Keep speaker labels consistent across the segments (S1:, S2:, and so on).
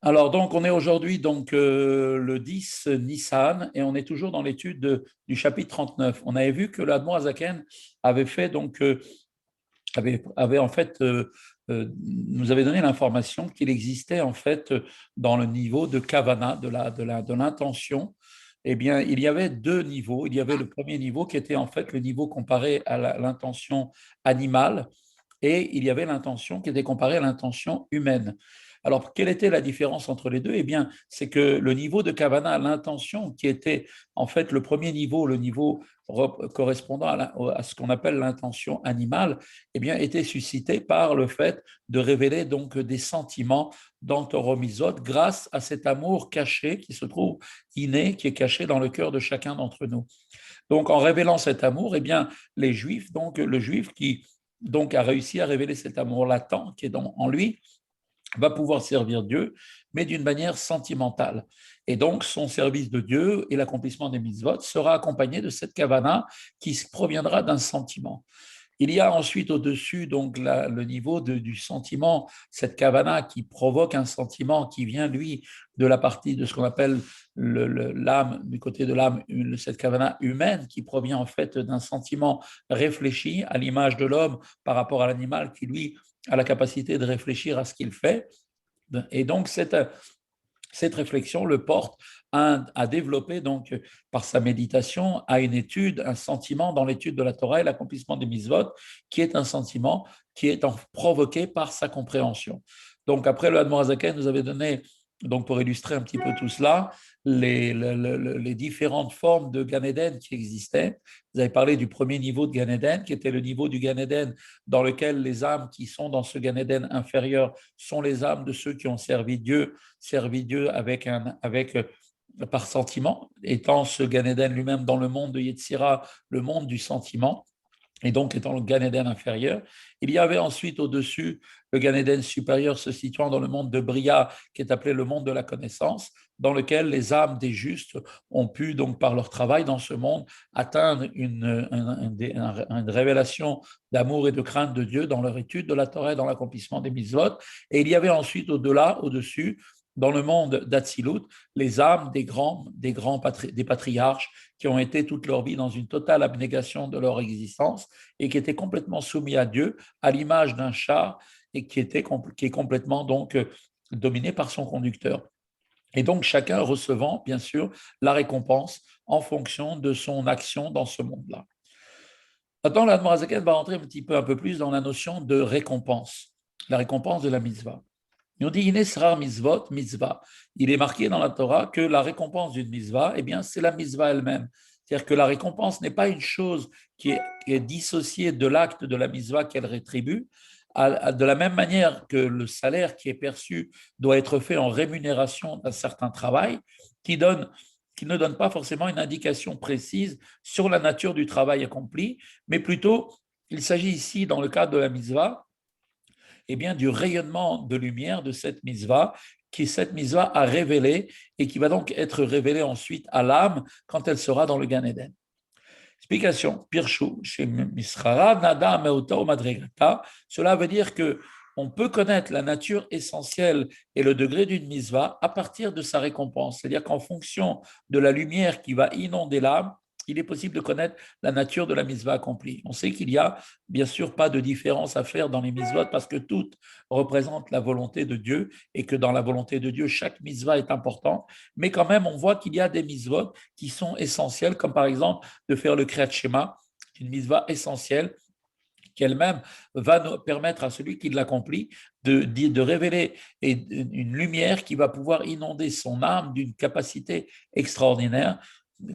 S1: Alors, donc, on est aujourd'hui le 10 Nissan et on est toujours dans l'étude du chapitre 39. On avait vu que l'Admor Azaken avait fait avait en fait nous avait donné l'information qu'il existait en fait dans le niveau de Kavana, de l'intention. Eh bien, il y avait deux niveaux. Il y avait le premier niveau qui était en fait le niveau comparé à l'intention animale et il y avait l'intention qui était comparée à l'intention humaine. Alors, quelle était la différence entre les deux? Eh bien, c'est que le niveau de Kavana, l'intention, qui était en fait le premier niveau, le niveau correspondant à ce qu'on appelle l'intention animale, eh bien, était suscité par le fait de révéler donc des sentiments dans Torah Mizot grâce à cet amour caché qui se trouve inné, qui est caché dans le cœur de chacun d'entre nous. Donc, en révélant cet amour, eh bien, les Juifs, donc le Juif qui donc a réussi à révéler cet amour latent qui est en lui, va pouvoir servir Dieu, mais d'une manière sentimentale. Et donc, son service de Dieu et l'accomplissement des mitzvot sera accompagné de cette kavana qui proviendra d'un sentiment. Il y a ensuite au-dessus donc le niveau du sentiment, cette kavana qui provoque un sentiment qui vient, lui, de la partie de ce qu'on appelle l'âme, du côté de l'âme, cette kavana humaine qui provient en fait d'un sentiment réfléchi à l'image de l'homme par rapport à l'animal qui, lui, a la capacité de réfléchir à ce qu'il fait. Et donc, cette réflexion le porte à développer donc par sa méditation à une étude, un sentiment dans l'étude de la Torah et l'accomplissement des mitzvot, qui est un sentiment qui est provoqué par sa compréhension. Donc après le Hadmorazaken nous avait donné, donc pour illustrer un petit peu tout cela, les différentes formes de Gan Eden qui existaient. Vous avez parlé du premier niveau de Gan Eden, qui était le niveau du Gan Eden dans lequel les âmes qui sont dans ce Gan Eden inférieur sont les âmes de ceux qui ont servi Dieu par sentiment, étant ce Gan Eden lui-même dans le monde de Yetzira, le monde du sentiment, et donc étant le Gan Eden inférieur. Il y avait ensuite au-dessus le Gan Eden supérieur se situant dans le monde de Bria, qui est appelé le monde de la connaissance, dans lequel les âmes des justes ont pu, donc par leur travail dans ce monde, atteindre une révélation d'amour et de crainte de Dieu dans leur étude de la Torah et dans l'accomplissement des mitzvot. Et il y avait ensuite au-delà, au-dessus, dans le monde d'Atsilut, les âmes des patriarches qui ont été toute leur vie dans une totale abnégation de leur existence et qui étaient complètement soumis à Dieu, à l'image d'un char et qui est complètement donc dominé par son conducteur. Et donc chacun recevant, bien sûr, la récompense en fonction de son action dans ce monde-là. Maintenant, l'Admorazaken va rentrer un peu plus dans la notion de récompense, la récompense de la mitzvah. Et on dit Inesrar mitzvot, mitzvah. Il est marqué dans la Torah que la récompense d'une mitzvah, eh bien, c'est la mitzvah elle-même. C'est-à-dire que la récompense n'est pas une chose qui est dissociée de l'acte de la mitzvah qu'elle rétribue. De la même manière que le salaire qui est perçu doit être fait en rémunération d'un certain travail, qui, donne, qui ne donne pas forcément une indication précise sur la nature du travail accompli, mais plutôt, il s'agit ici, dans le cadre de la mitzvah, eh bien, du rayonnement de lumière de cette mitzvah qui cette mitzvah a révélé et qui va donc être révélée ensuite à l'âme quand elle sera dans le Gan Eden. Explication, Pirshu, chez Misrara, Nada, Meota, Madregata. Cela veut dire que on peut connaître la nature essentielle et le degré d'une mitzvah à partir de sa récompense. C'est-à-dire qu'en fonction de la lumière qui va inonder l'âme, il est possible de connaître la nature de la mitzvah accomplie. On sait qu'il y a bien sûr pas de différence à faire dans les mitzvot parce que toutes représentent la volonté de Dieu et que dans la volonté de Dieu, chaque mitzvah est importante. Mais quand même, on voit qu'il y a des mitzvot qui sont essentielles, comme par exemple de faire le Kriyat Shema, une mitzvah essentielle qu'elle-même va nous permettre à celui qui l'accomplit de révéler une lumière qui va pouvoir inonder son âme d'une capacité extraordinaire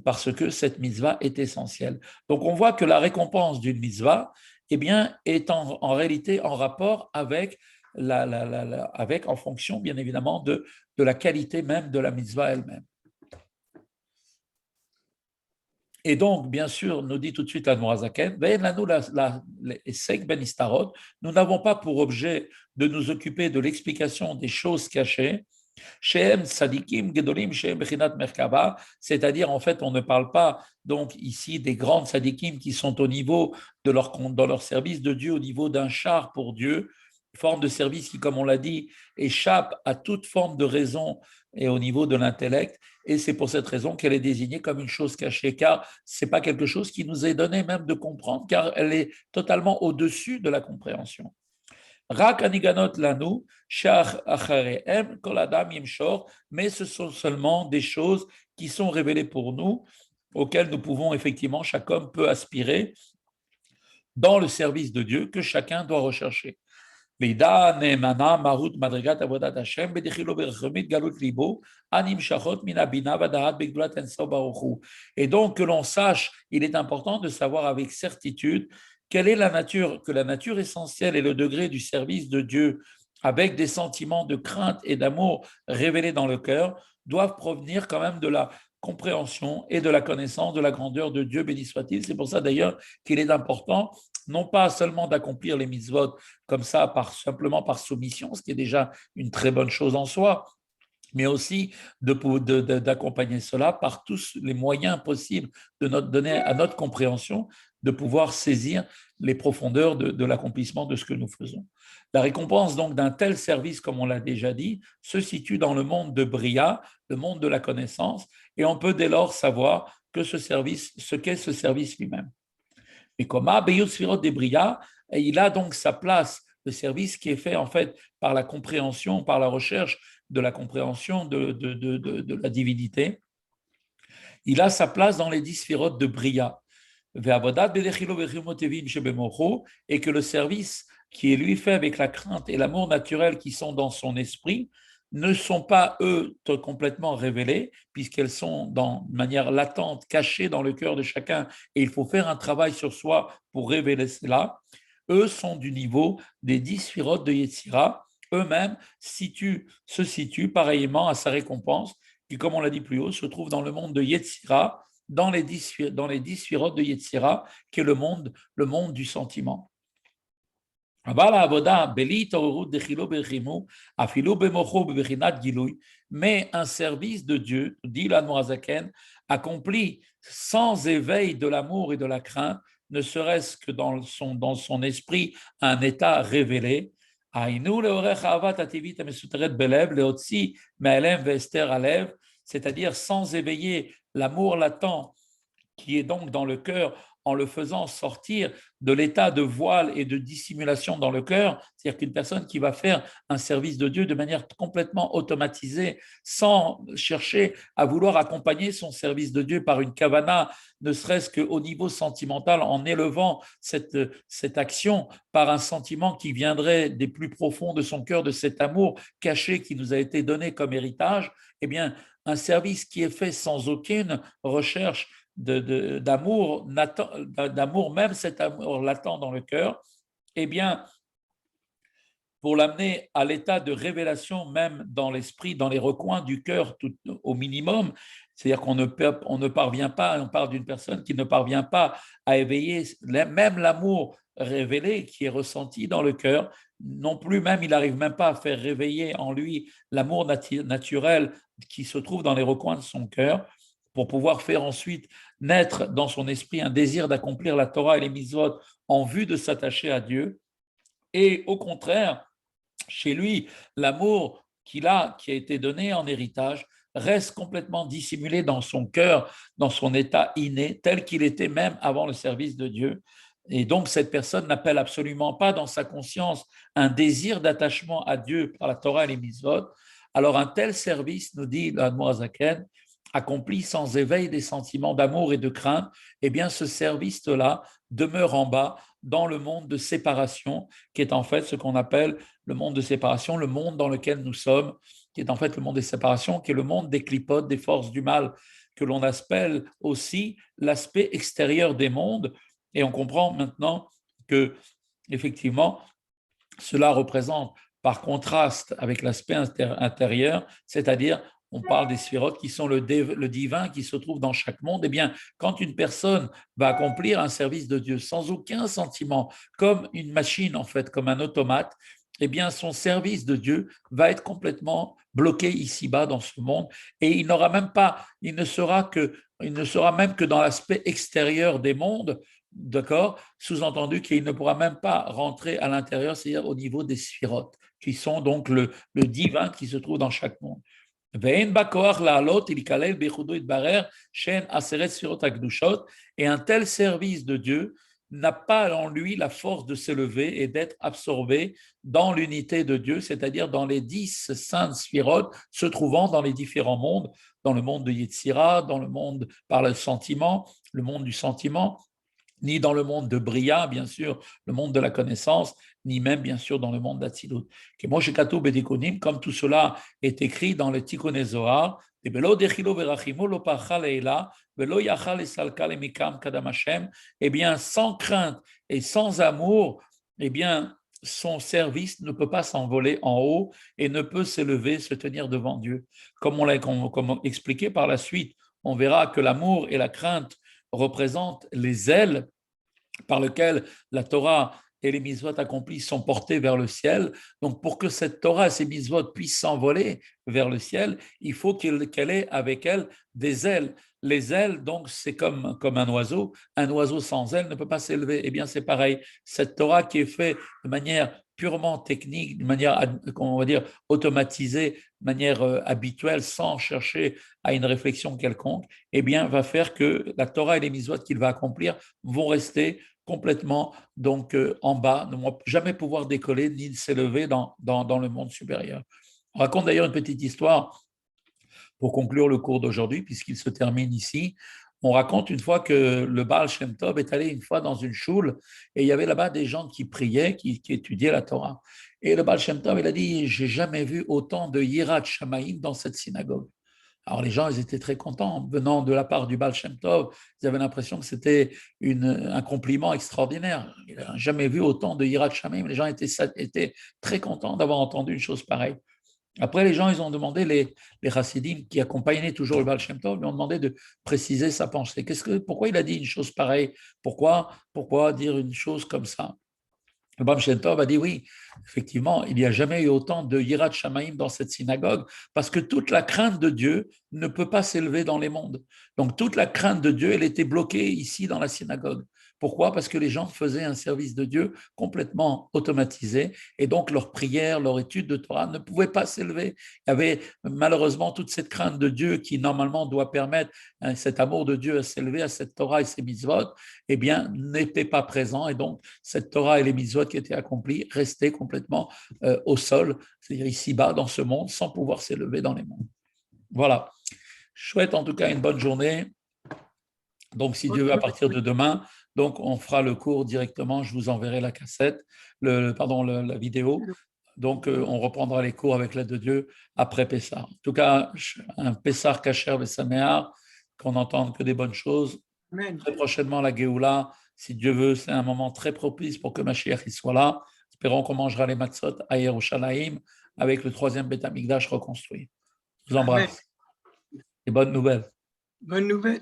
S1: parce que cette mitzvah est essentielle. Donc on voit que la récompense d'une mitzvah eh bien, est en réalité en rapport avec, en fonction bien évidemment de la qualité même de la mitzvah elle-même. Et donc, bien sûr, nous dit tout de suite l'Admorazaken, nous n'avons pas pour objet de nous occuper de l'explication des choses cachées, c'est-à-dire en fait on ne parle pas donc ici des grandes sadikim qui sont au niveau dans leur service de Dieu, au niveau d'un char pour Dieu, forme de service qui, comme on l'a dit, échappe à toute forme de raison et au niveau de l'intellect. Et c'est pour cette raison qu'elle est désignée comme une chose cachée, car ce n'est pas quelque chose qui nous est donné même de comprendre, car elle est totalement au-dessus de la compréhension. Rak aniganot lanu, shach acharehem, kol adam yimshor, mais ce sont seulement des choses qui sont révélées pour nous, auxquelles nous pouvons effectivement, chaque homme peut aspirer dans le service de Dieu que chacun doit rechercher. Et donc que l'on sache, il est important de savoir avec certitude quelle est la nature, que la nature essentielle et le degré du service de Dieu avec des sentiments de crainte et d'amour révélés dans le cœur doivent provenir quand même de la compréhension et de la connaissance de la grandeur de Dieu, béni soit-il. C'est pour ça d'ailleurs qu'il est important non pas seulement d'accomplir les mitzvot comme ça, simplement par soumission, ce qui est déjà une très bonne chose en soi, mais aussi d'accompagner cela par tous les moyens possibles de donner à notre compréhension de pouvoir saisir les profondeurs de l'accomplissement de ce que nous faisons. La récompense donc d'un tel service, comme on l'a déjà dit, se situe dans le monde de Bria, le monde de la connaissance, et on peut dès lors savoir que ce qu'est ce service lui-même. Et comme Abeyut Sfirot de Bria, il a donc sa place, le service qui est fait en fait par la compréhension, par la recherche de la compréhension de la divinité. Il a sa place dans les 10 sphirotes de Bria. Et que le service qui est lui fait avec la crainte et l'amour naturel qui sont dans son esprit ne sont pas, eux, complètement révélés, puisqu'elles sont de manière latente, cachées dans le cœur de chacun, et il faut faire un travail sur soi pour révéler cela. Eux sont du niveau des 10 sphirotes de Yetzira, eux-mêmes se situent pareillement à sa récompense, qui, comme on l'a dit plus haut, se trouve dans le monde de Yetzira, dans les 10 sphirotes de Yetzira, qui est le monde du sentiment. Mais un service de Dieu, dit l'Admorazaken, accompli sans éveil de l'amour et de la crainte, ne serait-ce que dans son esprit, un état révélé. C'est-à-dire sans éveiller l'amour latent qui est donc dans le cœur, en le faisant sortir de l'état de voile et de dissimulation dans le cœur, c'est-à-dire qu'une personne qui va faire un service de Dieu de manière complètement automatisée, sans chercher à vouloir accompagner son service de Dieu par une kavana, ne serait-ce qu'au niveau sentimental, en élevant cette action par un sentiment qui viendrait des plus profonds de son cœur, de cet amour caché qui nous a été donné comme héritage, eh bien, un service qui est fait sans aucune recherche d'amour, même cet amour latent dans le cœur, eh bien, pour l'amener à l'état de révélation même dans l'esprit, dans les recoins du cœur tout, au minimum, c'est-à-dire qu'on ne parvient pas, on parle d'une personne qui ne parvient pas à éveiller même l'amour révélé qui est ressenti dans le cœur, non plus même, il n'arrive même pas à faire réveiller en lui l'amour naturel qui se trouve dans les recoins de son cœur, pour pouvoir faire ensuite naître dans son esprit un désir d'accomplir la Torah et les mitzvot en vue de s'attacher à Dieu. Et au contraire, chez lui, l'amour qu'il a, qui a été donné en héritage, reste complètement dissimulé dans son cœur, dans son état inné, tel qu'il était même avant le service de Dieu. Et donc, cette personne n'appelle absolument pas dans sa conscience un désir d'attachement à Dieu par la Torah et les mitzvot. Alors, un tel service, nous dit l'Admorazaken, accompli sans éveil des sentiments d'amour et de crainte, eh bien, ce service-là demeure en bas dans le monde de séparation, qui est en fait ce qu'on appelle le monde de séparation, le monde dans lequel nous sommes, qui est en fait le monde des séparations, qui est le monde des clipotes, des forces du mal, que l'on appelle aussi l'aspect extérieur des mondes. Et on comprend maintenant que, effectivement, cela représente, par contraste avec l'aspect intérieur, c'est-à-dire on parle des sphirotes qui sont le divin qui se trouve dans chaque monde. Eh bien, quand une personne va accomplir un service de Dieu sans aucun sentiment, comme une machine en fait, comme un automate, eh bien, son service de Dieu va être complètement bloqué ici-bas dans ce monde et il n'aura même pas, il ne sera même que dans l'aspect extérieur des mondes, d'accord? Sous-entendu qu'il ne pourra même pas rentrer à l'intérieur, c'est-à-dire au niveau des sphirotes, qui sont donc le divin qui se trouve dans chaque monde. Et un tel service de Dieu n'a pas en lui la force de s'élever et d'être absorbé dans l'unité de Dieu, c'est-à-dire dans les 10 saintes sphirotes se trouvant dans les différents mondes, dans le monde de Yetzira, dans le monde par le sentiment, le monde du sentiment, ni dans le monde de Bria, bien sûr, le monde de la connaissance, ni même, bien sûr, dans le monde d'Atsilut. Comme tout cela est écrit dans le Tikkun Zohar, eh bien, sans crainte et sans amour, eh bien, son service ne peut pas s'envoler en haut et ne peut s'élever, se tenir devant Dieu. Comme on l'a expliqué par la suite, on verra que l'amour et la crainte représentent les ailes par lesquelles la Torah et les mitzvot accomplis sont portés vers le ciel. Donc, pour que cette Torah et ces mitzvot puissent s'envoler vers le ciel, il faut qu'elle ait avec elle des ailes. Les ailes, donc, c'est comme un oiseau. Un oiseau sans ailes ne peut pas s'élever. Eh bien, c'est pareil. Cette Torah qui est faite de manière purement technique, de manière, on va dire, automatisée, de manière habituelle, sans chercher à une réflexion quelconque, eh bien, va faire que la Torah et les mitzvot qu'il va accomplir vont rester complètement donc en bas, ne vont jamais pouvoir décoller ni s'élever dans le monde supérieur. On raconte d'ailleurs une petite histoire pour conclure le cours d'aujourd'hui, puisqu'il se termine ici. On raconte une fois que le Baal Shem Tov est allé une fois dans une choule et il y avait là-bas des gens qui priaient, qui étudiaient la Torah. Et le Baal Shem Tov, il a dit, j'ai jamais vu autant de Yirat Shamaïm dans cette synagogue. Alors les gens, ils étaient très contents. Venant de la part du Baal Shem Tov, ils avaient l'impression que c'était un compliment extraordinaire. Il n'a jamais vu autant de Yirat Shamaim. Les gens étaient très contents d'avoir entendu une chose pareille. Après, les gens, ils ont demandé, les chassidim qui accompagnaient toujours le Baal Shem Tov, lui ont demandé de préciser sa pensée. Pourquoi il a dit une chose pareille? Pourquoi dire une chose comme ça? Le Baal Shem Tov a dit oui, effectivement, il n'y a jamais eu autant de Yirat Shamaim dans cette synagogue parce que toute la crainte de Dieu ne peut pas s'élever dans les mondes. Donc toute la crainte de Dieu, elle était bloquée ici dans la synagogue. Pourquoi? Parce que les gens faisaient un service de Dieu complètement automatisé et donc leur prière, leur étude de Torah ne pouvait pas s'élever. Il y avait malheureusement toute cette crainte de Dieu qui normalement doit permettre cet amour de Dieu à s'élever à cette Torah et ces mitzvot, eh bien, n'était pas présent et donc cette Torah et les mitzvot qui étaient accomplis restaient complètement au sol, c'est-à-dire ici-bas dans ce monde, sans pouvoir s'élever dans les mondes. Voilà. Je souhaite en tout cas une bonne journée. Donc, si Dieu veut, à partir de demain, donc on fera le cours directement. Je vous enverrai la cassette, la vidéo. Donc, on reprendra les cours avec l'aide de Dieu après Pessah. En tout cas, un Pessah Kacher Vesamear, qu'on n'entende que des bonnes choses. Amen. Très prochainement, la Géoula, si Dieu veut, c'est un moment très propice pour que Mashiach soit là. Espérons qu'on mangera les matzot à Yerushalayim avec le 3e Beth Amikdash reconstruit. Je vous embrasse. Et bonne nouvelle.
S2: Bonne nouvelle.